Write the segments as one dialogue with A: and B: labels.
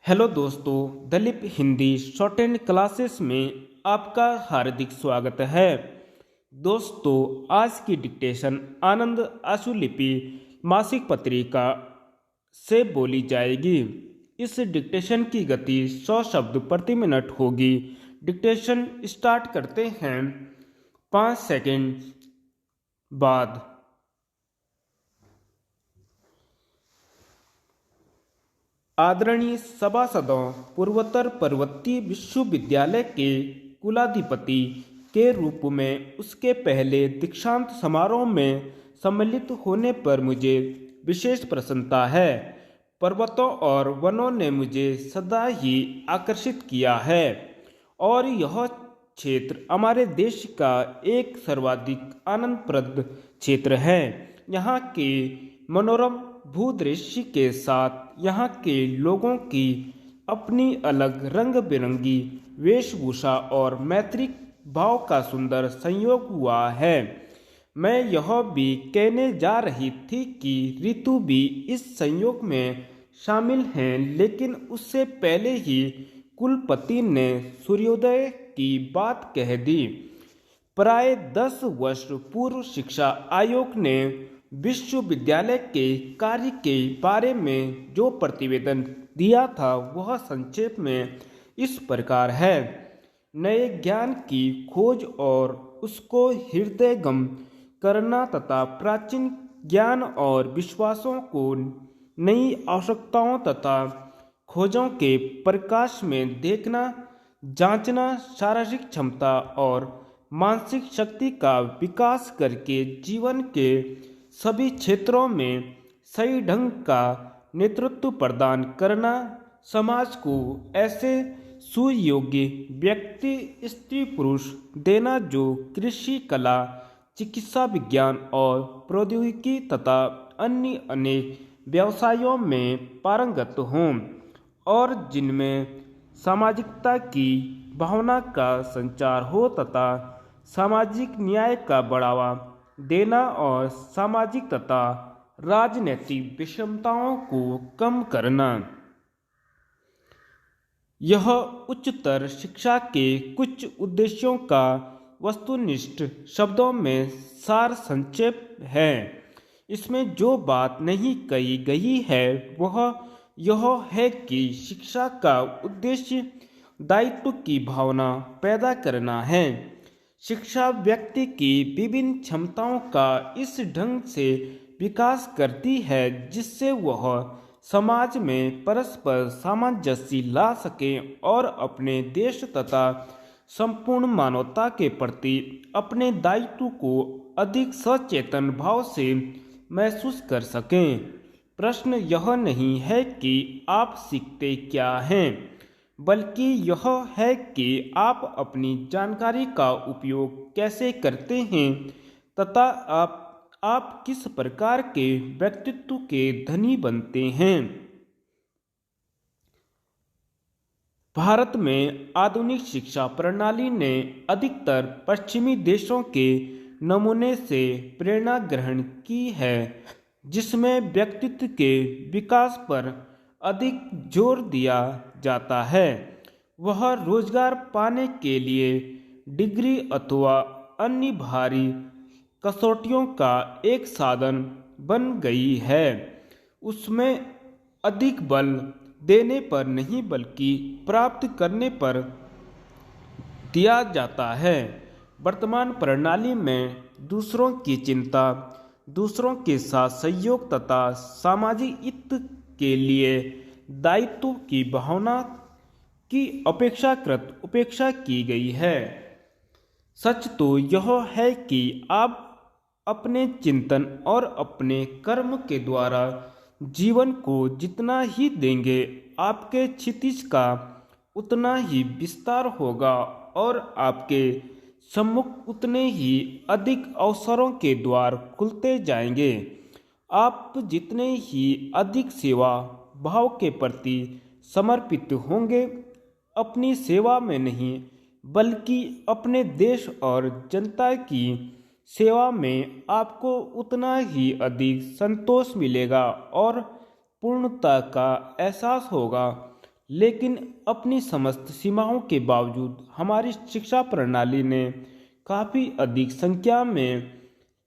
A: Hello दोस्तों, Dalip Hindi shorthand classes में आपका हार्दिक स्वागत है। दोस्तों, आज की डिक्टेशन आनंद आशुलिपि मासिक पत्रिका से बोली जाएगी। इस डिक्टेशन की गति 100 शब्द प्रति मिनट होगी। डिक्टेशन स्टार्ट करते हैं 5 सेकंड बाद। आदरणीय सभासदों, पूर्वोत्तर पर्वतीय विश्वविद्यालय के कुलाधिपति के रूप में उसके पहले दीक्षांत समारोह में सम्मिलित होने पर मुझे विशेष प्रसन्नता है। पर्वतों और वनों ने मुझे सदा ही आकर्षित किया है और यह क्षेत्र हमारे देश का एक सर्वाधिक आनंदप्रद क्षेत्र है। यहाँ के मनोरम भूदृश्य के साथ यहाँ के लोगों की अपनी अलग रंग बिरंगी वेशभूषा और मैत्री भाव का सुंदर संयोग हुआ है। मैं यह भी कहने जा रही थी कि ऋतु भी इस संयोग में शामिल हैं, लेकिन उससे पहले ही कुलपति ने सूर्योदय की बात कह दी। प्राय 10 वर्ष पूर्व शिक्षा आयोग ने विश्वविद्यालय के कार्य के बारे में जो प्रतिवेदन दिया था वह संक्षेप में इस प्रकार है। नए ज्ञान की खोज और उसको हृदयंगम करना तथा प्राचीन ज्ञान और विश्वासों को नई आवश्यकताओं तथा खोजों के प्रकाश में देखना, जांचना, शारीरिक क्षमता और मानसिक शक्ति का विकास करके जीवन के सभी क्षेत्रों में सही ढंग का नेतृत्व प्रदान करना, समाज को ऐसे सुयोग्य व्यक्ति स्त्री पुरुष देना जो कृषि, कला, चिकित्सा विज्ञान और प्रौद्योगिकी तथा अन्य अनेक व्यवसायों में पारंगत हों और जिनमें सामाजिकता की भावना का संचार हो तथा सामाजिक न्याय का बढ़ावा देना और सामाजिक तथा राजनीतिक विषमताओं को कम करना। यह उच्चतर शिक्षा के कुछ उद्देश्यों का वस्तुनिष्ठ शब्दों में सार संक्षेप है। इसमें जो बात नहीं कही गई है वह यह है कि शिक्षा का उद्देश्य दायित्व की भावना पैदा करना है। शिक्षा व्यक्ति की विभिन्न क्षमताओं का इस ढंग से विकास करती है जिससे वह समाज में परस्पर सामंजस्य ला सके और अपने देश तथा संपूर्ण मानवता के प्रति अपने दायित्व को अधिक सचेतन भाव से महसूस कर सकें। प्रश्न यह नहीं है कि आप सीखते क्या हैं, बल्कि यह है कि आप अपनी जानकारी का उपयोग कैसे करते हैं तथा आप किस प्रकार के व्यक्तित्व के धनी बनते हैं। भारत में आधुनिक शिक्षा प्रणाली ने अधिकतर पश्चिमी देशों के नमूने से प्रेरणा ग्रहण की है, जिसमें व्यक्तित्व के विकास पर अधिक जोर दिया जाता है। वह रोजगार पाने के लिए डिग्री अथवा अन्य भारी कसौटियों का एक साधन बन गई है। उसमें अधिक बल देने पर नहीं बल्कि प्राप्त करने पर दिया जाता है। वर्तमान प्रणाली में दूसरों की चिंता, दूसरों के साथ सहयोग तथा सामाजिक हित के लिए दायित्व की भावना की अपेक्षाकृत उपेक्षा की गई है। सच तो यह है कि आप अपने चिंतन और अपने कर्म के द्वारा जीवन को जितना ही देंगे, आपके क्षितिज का उतना ही विस्तार होगा और आपके सम्मुख उतने ही अधिक अवसरों के द्वार खुलते जाएंगे। आप जितने ही अधिक सेवा भाव के प्रति समर्पित होंगे, अपनी सेवा में नहीं बल्कि अपने देश और जनता की सेवा में आपको उतना ही अधिक संतोष मिलेगा और पूर्णता का एहसास होगा। लेकिन अपनी समस्त सीमाओं के बावजूद हमारी शिक्षा प्रणाली ने काफ़ी अधिक संख्या में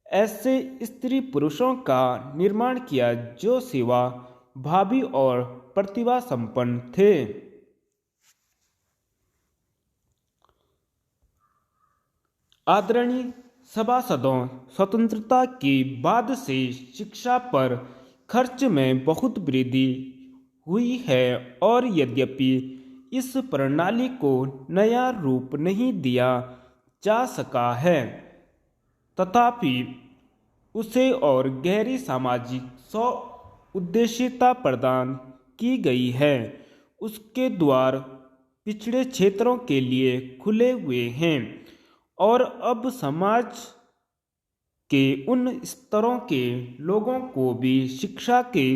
A: ऐसे स्त्री पुरुषों का निर्माण किया जो सेवा भावी और प्रतिभा संपन्न थे। आदरणीय सभासदों, स्वतंत्रता के बाद से शिक्षा पर खर्च में बहुत वृद्धि हुई है और यद्यपि इस प्रणाली को नया रूप नहीं दिया जा सका है, तथापि उसे और गहरी सामाजिक स्व उद्देश्यता प्रदान की गई है। उसके द्वार पिछड़े क्षेत्रों के लिए खुले हुए हैं और अब समाज के उन स्तरों के लोगों को भी शिक्षा के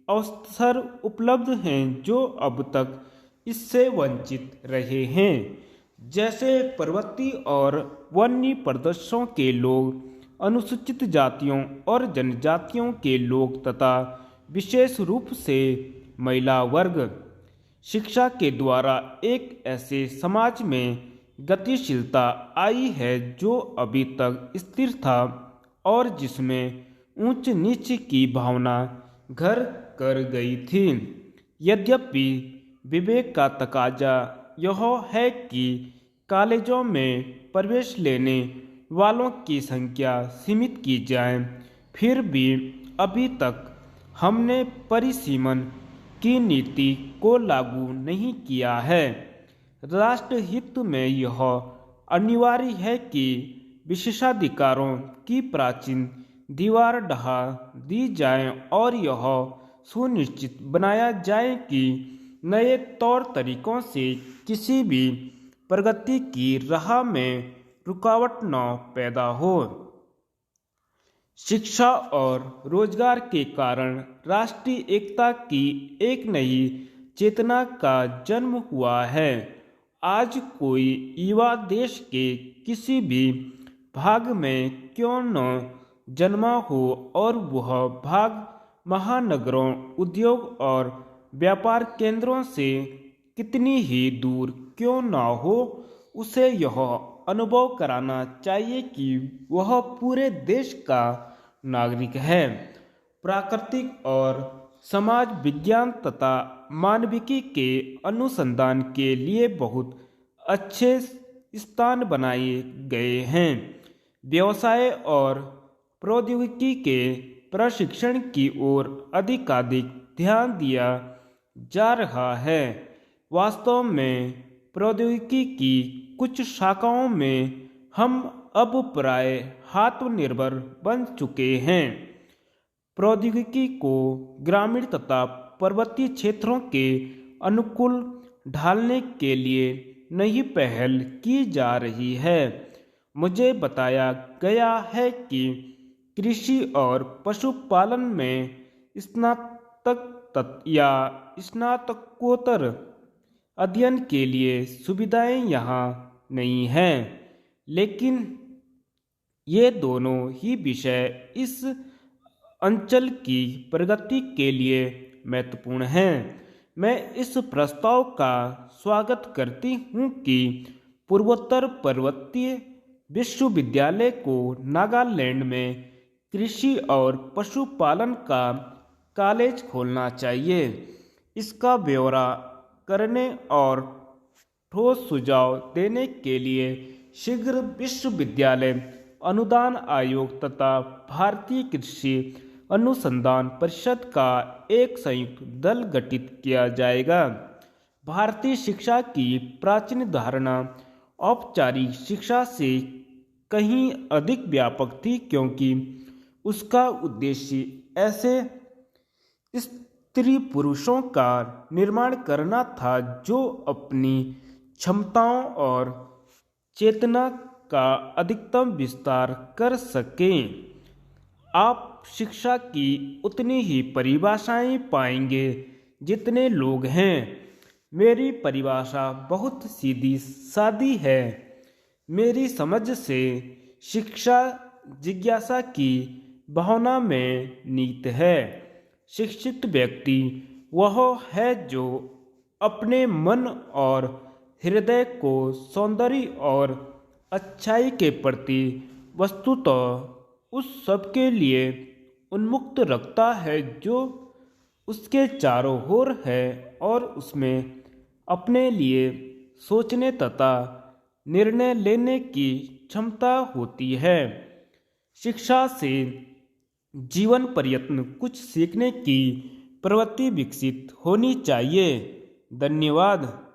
A: अवसर उपलब्ध हैं जो अब तक इससे वंचित रहे हैं, जैसे पर्वतीय और वन्य प्रदेशों के लोग, अनुसूचित जातियों और जनजातियों के लोग तथा विशेष रूप से महिला वर्ग। शिक्षा के द्वारा एक ऐसे समाज में गतिशीलता आई है जो अभी तक स्थिर था और जिसमें ऊंच नीच की भावना घर कर गई थी। यद्यपि विवेक का तकाजा यह है कि कॉलेजों में प्रवेश लेने वालों की संख्या सीमित की जाए, फिर भी अभी तक हमने परिसीमन की नीति को लागू नहीं किया है। राष्ट्रहित में यह अनिवार्य है कि विशेषाधिकारों की प्राचीन दीवार ढहा दी जाए और यह सुनिश्चित बनाया जाए कि नए तौर तरीकों से किसी भी प्रगति की राह में रुकावट न पैदा हो। शिक्षा और रोजगार के कारण राष्ट्रीय एकता की एक नई चेतना का जन्म हुआ है। आज कोई युवा देश के किसी भी भाग में क्यों न जन्मा हो और वह भाग महानगरों, उद्योग और व्यापार केंद्रों से कितनी ही दूर क्यों न हो, उसे यह अनुभव कराना चाहिए कि वह पूरे देश का नागरिक है। प्राकृतिक और समाज विज्ञान तथा मानविकी के अनुसंधान के लिए बहुत अच्छे स्थान बनाए गए हैं। व्यवसाय और प्रौद्योगिकी के प्रशिक्षण की ओर अधिकाधिक ध्यान दिया जा रहा है। वास्तव में प्रौद्योगिकी की कुछ शाखाओं में हम अब प्राय आत्मनिर्भर बन चुके हैं। प्रौद्योगिकी को ग्रामीण तथा पर्वतीय क्षेत्रों के अनुकूल ढालने के लिए नई पहल की जा रही है। मुझे बताया गया है कि कृषि और पशुपालन में स्नातक या स्नातकोत्तर अध्ययन के लिए सुविधाएं यहाँ नहीं हैं, लेकिन ये दोनों ही विषय इस अंचल की प्रगति के लिए महत्वपूर्ण हैं। मैं इस प्रस्ताव का स्वागत करती हूँ कि पूर्वोत्तर पर्वतीय विश्वविद्यालय को नागालैंड में कृषि और पशुपालन का कॉलेज खोलना चाहिए। इसका ब्यौरा करने और ठोस सुझाव देने के लिए शीघ्र विश्वविद्यालय अनुदान आयोग तथा भारतीय कृषि अनुसंधान परिषद का एक संयुक्त दल गठित किया जाएगा। भारतीय शिक्षा की प्राचीन धारणा औपचारिक शिक्षा से कहीं अधिक व्यापक थी, क्योंकि उसका उद्देश्य ऐसे स्त्री पुरुषों का निर्माण करना था जो अपनी क्षमताओं और चेतना का अधिकतम विस्तार कर सकें। आप शिक्षा की उतनी ही परिभाषाएं पाएंगे जितने लोग हैं। मेरी परिभाषा बहुत सीधी सादी है। मेरी समझ से शिक्षा जिज्ञासा की भावना में निहित है। शिक्षित व्यक्ति वह है जो अपने मन और हृदय को सौंदर्य और अच्छाई के प्रति वस्तुतः उस सब के लिए उन्मुक्त रखता है जो उसके चारों ओर है और उसमें अपने लिए सोचने तथा निर्णय लेने की क्षमता होती है। शिक्षा से जीवन प्रयत्न कुछ सीखने की प्रवृत्ति विकसित होनी चाहिए। धन्यवाद।